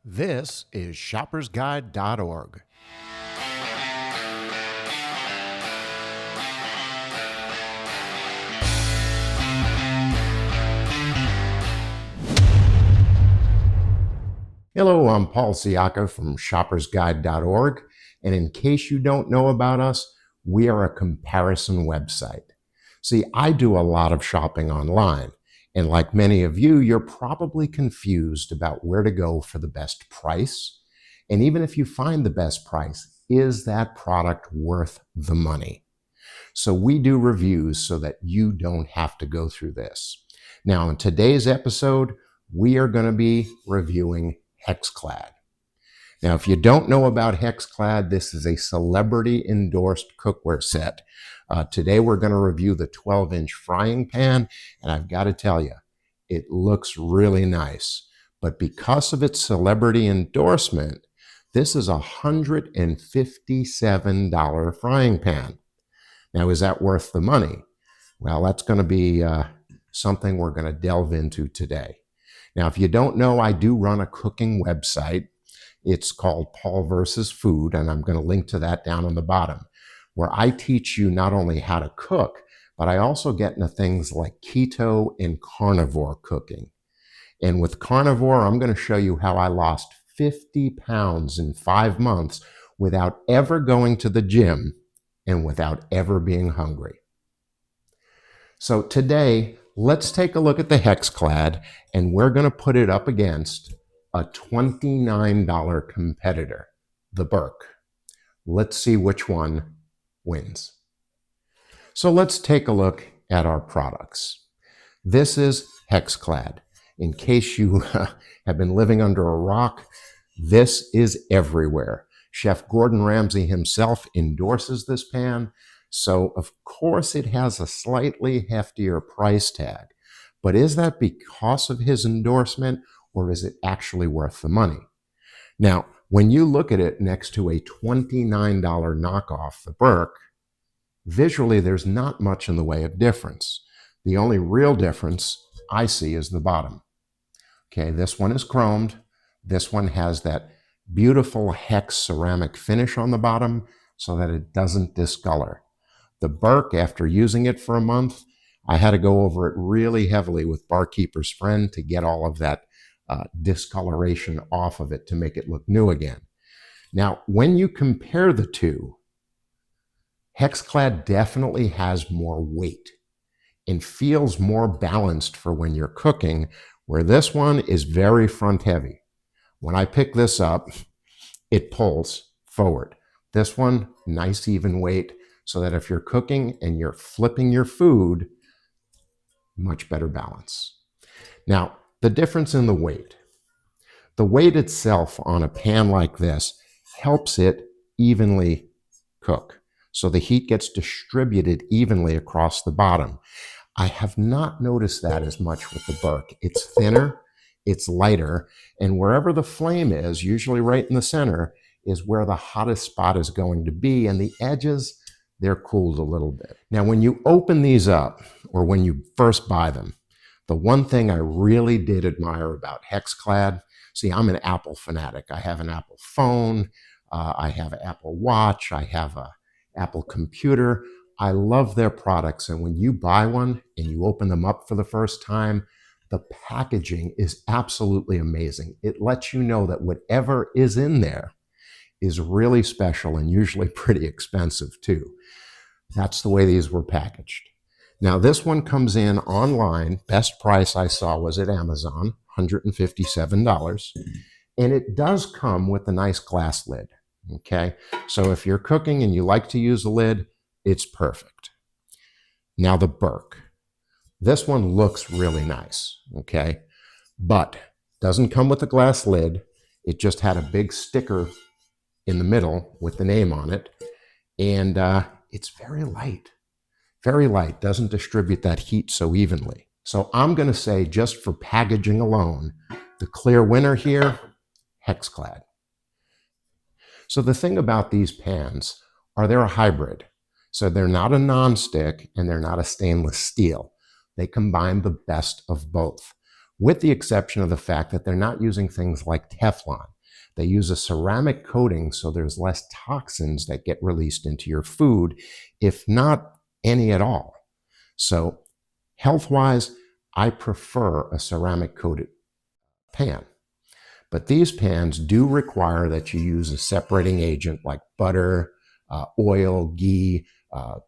This is shoppersguide.org. Hello, I'm Paul Siaka from shoppersguide.org, and in case you don't know about us, we are a comparison website. See, I do a lot of shopping online, and like many of you, you're probably confused about where to go for the best price. And even if you find the best price, is that product worth the money? So we do reviews so that you don't have to go through this. Now, in today's episode, we are going to be reviewing Hexclad. Now, if you don't know about Hexclad, this is a celebrity endorsed cookware set. Today, we're going to review the 12-inch frying pan, and I've got to tell you, it looks really nice. But because of its celebrity endorsement, this is a $157 frying pan. Now, is that worth the money? Well, that's going to be something we're going to delve into today. Now, if you don't know, I do run a cooking website. It's called Paul vs. Food, and I'm going to link to that down on the bottom, where I teach you not only how to cook, but I also get into things like keto and carnivore cooking. And with carnivore, I'm going to show you how I lost 50 pounds in 5 months without ever going to the gym and without ever being hungry. So today, let's take a look at the Hexclad, and we're going to put it up against a $29 competitor, the Burke. Let's see which one wins. So let's take a look at our products. This is Hexclad. In case you have been living under a rock, this is everywhere. Chef Gordon Ramsay himself endorses this pan, so of course it has a slightly heftier price tag. But is that because of his endorsement, or is it actually worth the money? Now, when you look at it next to a $29 knockoff, the Burke, visually there's not much in the way of difference. The only real difference I see is the bottom. Okay, this one is chromed. This one has that beautiful hex ceramic finish on the bottom so that it doesn't discolor. The Burke, after using it for a month, I had to go over it really heavily with Barkeeper's Friend to get all of that discoloration off of it to make it look new again. Now, when you compare the two, Hexclad definitely has more weight and feels more balanced for when you're cooking, where this one is very front heavy. When I pick this up, it pulls forward. This one, nice even weight, so that if you're cooking and you're flipping your food, much better balance. Now, the difference in the weight. The weight itself on a pan like this helps it evenly cook. So the heat gets distributed evenly across the bottom. I have not noticed that as much with the Burke. It's thinner, it's lighter, and wherever the flame is, usually right in the center, is where the hottest spot is going to be, and the edges, they're cooled a little bit. Now, when you open these up, or when you first buy them, the one thing I really did admire about Hexclad, see, I'm an Apple fanatic. I have an Apple phone, I have an Apple Watch, I have an Apple computer. I love their products, and when you buy one and you open them up for the first time, the packaging is absolutely amazing. It lets you know that whatever is in there is really special and usually pretty expensive too. That's the way these were packaged. Now, this one comes in online. Best price I saw was at Amazon, $157. And it does come with a nice glass lid, okay? So if you're cooking and you like to use a lid, it's perfect. Now, the Burke. This one looks really nice, okay? But doesn't come with a glass lid. It just had a big sticker in the middle with the name on it. And it's very light, doesn't distribute that heat so evenly. So I'm going to say, just for packaging alone, the clear winner here, Hexclad. So the thing about these pans are they're a hybrid. So they're not a nonstick and they're not a stainless steel. They combine the best of both. with the exception of the fact that they're not using things like Teflon. They use a ceramic coating so there's less toxins that get released into your food, if not any at all. So health-wise, I prefer a ceramic coated pan. But these pans do require that you use a separating agent like butter, oil, ghee,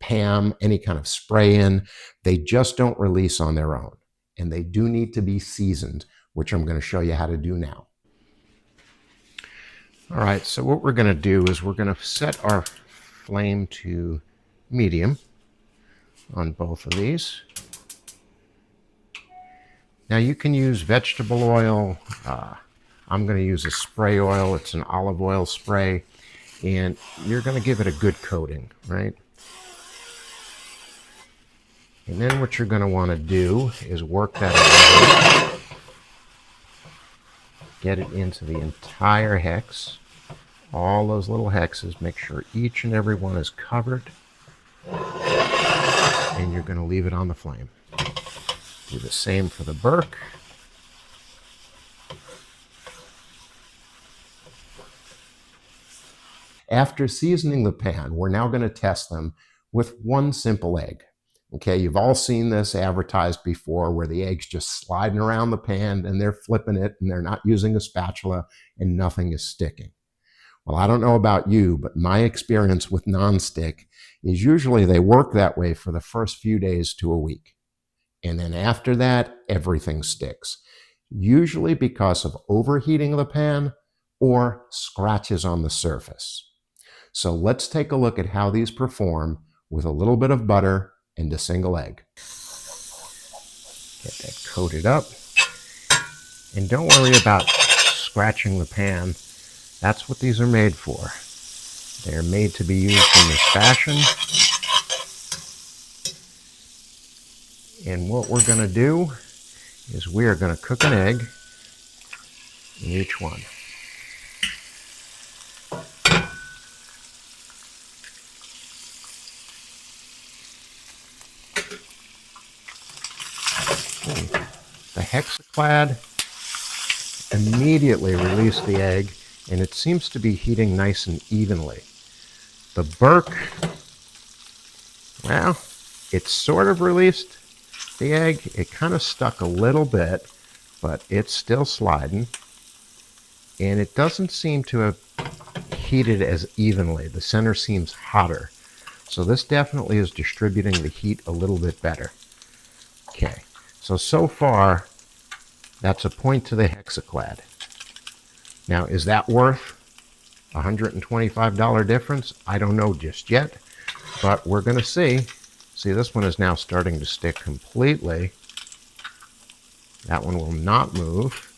PAM, any kind of spray in. They just don't release on their own. And they do need to be seasoned, which I'm going to show you how to do now. All right, so what we're going to do is we're going to set our flame to medium on both of these. Now you can use vegetable oil. I'm going to use a spray oil. It's an olive oil spray, and you're going to give it a good coating, right? And then what you're going to want to do is work that over. Get it into the entire hex, all those little hexes. Make sure each and every one is covered, and you're going to leave it on the flame. Do the same for the Burke. After seasoning the pan, we're now going to test them with one simple egg. Okay, you've all seen this advertised before where the egg's just sliding around the pan and they're flipping it and they're not using a spatula and nothing is sticking. Well, I don't know about you, but my experience with nonstick is usually they work that way for the first few days to a week. And then after that, everything sticks. Usually because of overheating the pan or scratches on the surface. So let's take a look at how these perform with a little bit of butter and a single egg. Get that coated up. And don't worry about scratching the pan. That's what these are made for. They're made to be used in this fashion. And what we're going to do is we are going to cook an egg in each one. The Hexclad immediately released the egg, and it seems to be heating nice and evenly. The Burke, well, it sort of released the egg. It kind of stuck a little bit, but it's still sliding, and it doesn't seem to have heated as evenly. The center seems hotter, so this definitely is distributing the heat a little bit better. Okay, so far that's a point to the Hexclad. Now, is that worth $125 difference? I don't know just yet, but we're going to see. See, this one is now starting to stick completely. That one will not move.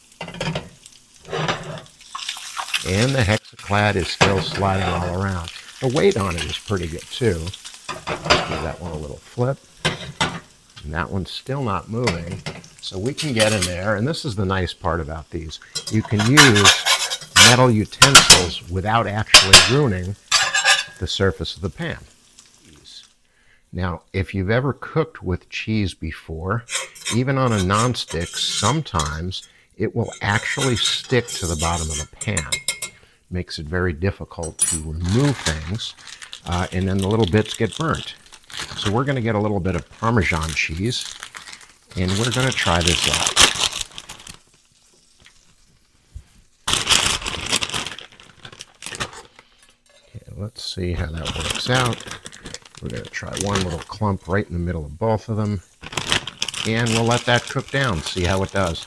And the Hexclad is still sliding all around. The weight on it is pretty good too. Let's give that one a little flip. And that one's still not moving. So we can get in there, and this is the nice part about these. You can use metal utensils without actually ruining the surface of the pan. Now, if you've ever cooked with cheese before, even on a nonstick, sometimes it will actually stick to the bottom of the pan. Makes it very difficult to remove things, and then the little bits get burnt. So we're going to get a little bit of Parmesan cheese, and we're going to try this out. Okay, let's see how that works out. We're going to try one little clump right in the middle of both of them, and we'll let that cook down, see how it does.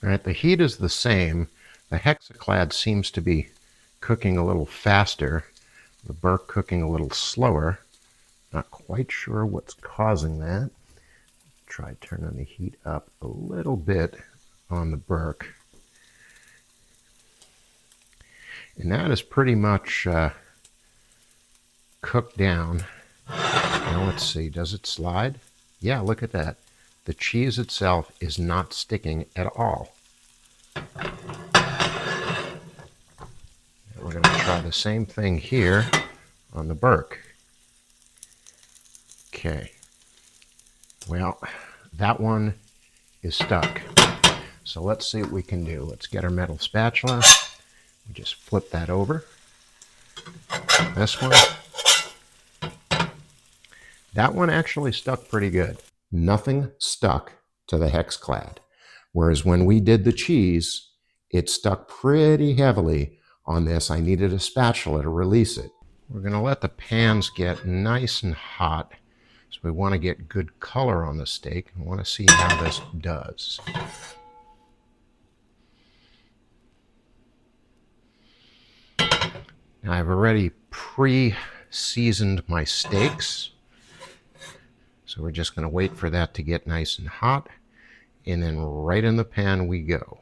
All right, the heat is the same. The Hexclad seems to be cooking a little faster. The Burke cooking a little slower. Not quite sure what's causing that. Try turning the heat up a little bit on the Burke. And that is pretty much cooked down. Now let's see, does it slide? Yeah, look at that. The cheese itself is not sticking at all. try the same thing here on the Burke. Okay. Well, that one is stuck. So let's see what we can do. Let's get our metal spatula. We just flip that over. This one. That one actually stuck pretty good. Nothing stuck to the Hexclad. Whereas when we did the cheese, it stuck pretty heavily on this. I needed a spatula to release it. We're going to let the pans get nice and hot. So we want to get good color on the steak. I want to see how this does. Now I've already pre-seasoned my steaks. So we're just going to wait for that to get nice and hot. And then right in the pan we go.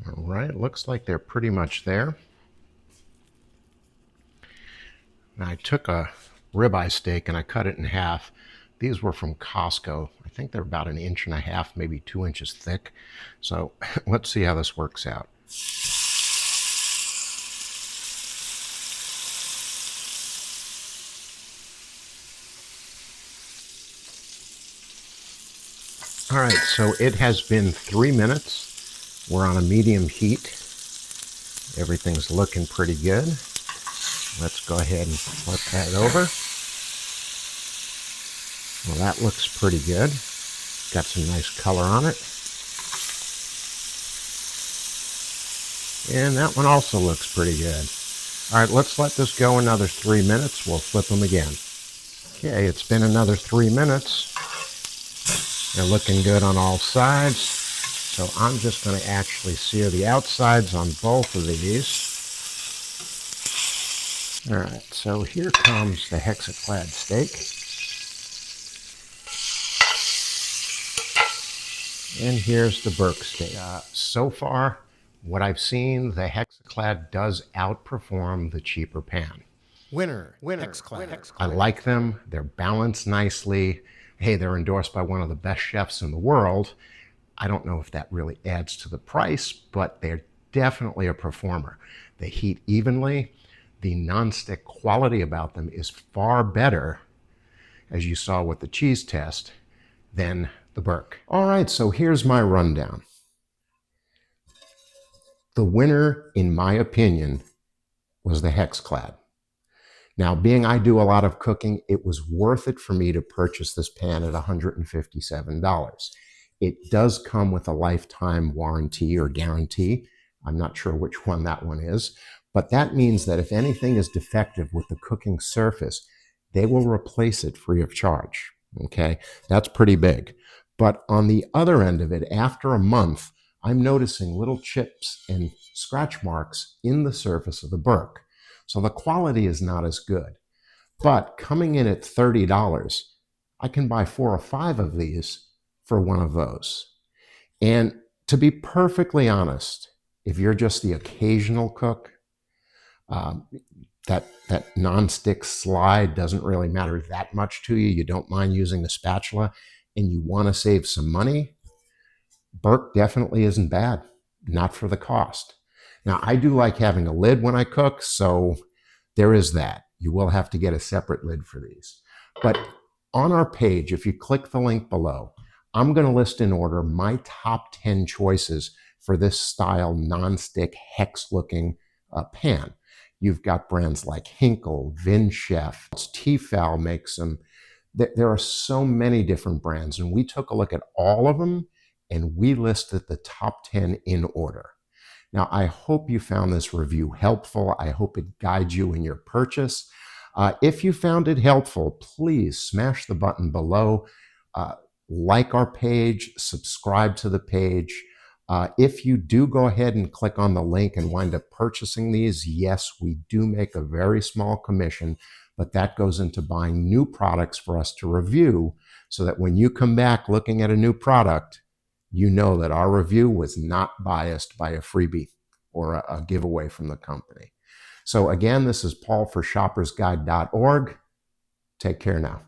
All right, looks like they're pretty much there. Now I took a ribeye steak and I cut it in half. These were from Costco. I think they're about 1.5 inches, maybe 2 inches thick. So let's see how this works out. All right, so it has been 3 minutes. We're on a medium heat. Everything's looking pretty good. Let's go ahead and flip that over. Well, that looks pretty good. Got some nice color on it. And that one also looks pretty good. All right, let's let this go another 3 minutes. We'll flip them again. Okay, it's been another 3 minutes. They're looking good on all sides. So I'm just going to actually sear the outsides on both of these. All right, so here comes the Hexclad steak. And here's the Burke steak. So far, what I've seen, the Hexclad does outperform the cheaper pan. Winner, Hexclad. I like them. They're balanced nicely. Hey, they're endorsed by one of the best chefs in the world. I don't know if that really adds to the price, but they're definitely a performer. They heat evenly. The nonstick quality about them is far better, as you saw with the cheese test, than the Burke. All right, so here's my rundown. The winner, in my opinion, was the Hexclad. Now, being I do a lot of cooking, it was worth it for me to purchase this pan at $157. It does come with a lifetime warranty or guarantee. I'm not sure which one that one is, but that means that if anything is defective with the cooking surface, they will replace it free of charge. Okay, that's pretty big. But on the other end of it, after a month, I'm noticing little chips and scratch marks in the surface of the Burke. So the quality is not as good. But coming in at $30, I can buy 4 or 5 of these for one of those. And to be perfectly honest, if you're just the occasional cook, that non-stick slide doesn't really matter that much to you. You don't mind using the spatula and you want to save some money, Burke definitely isn't bad, not for the cost. Now, I do like having a lid when I cook, so there is that. You will have to get a separate lid for these. But on our page, if you click the link below, I'm going to list in order my top 10 choices for this style non-stick hex-looking pan. You've got brands like Hinkle, VinChef, Tefal makes them. There are so many different brands, and we took a look at all of them, and we listed the top 10 in order. Now, I hope you found this review helpful. I hope it guides you in your purchase. If you found it helpful, please smash the button below, like our page, subscribe to the page. If you do go ahead and click on the link and wind up purchasing these, yes, we do make a very small commission, but that goes into buying new products for us to review so that when you come back looking at a new product, you know that our review was not biased by a freebie or a giveaway from the company. So again, this is Paul for shoppersguide.org. Take care now.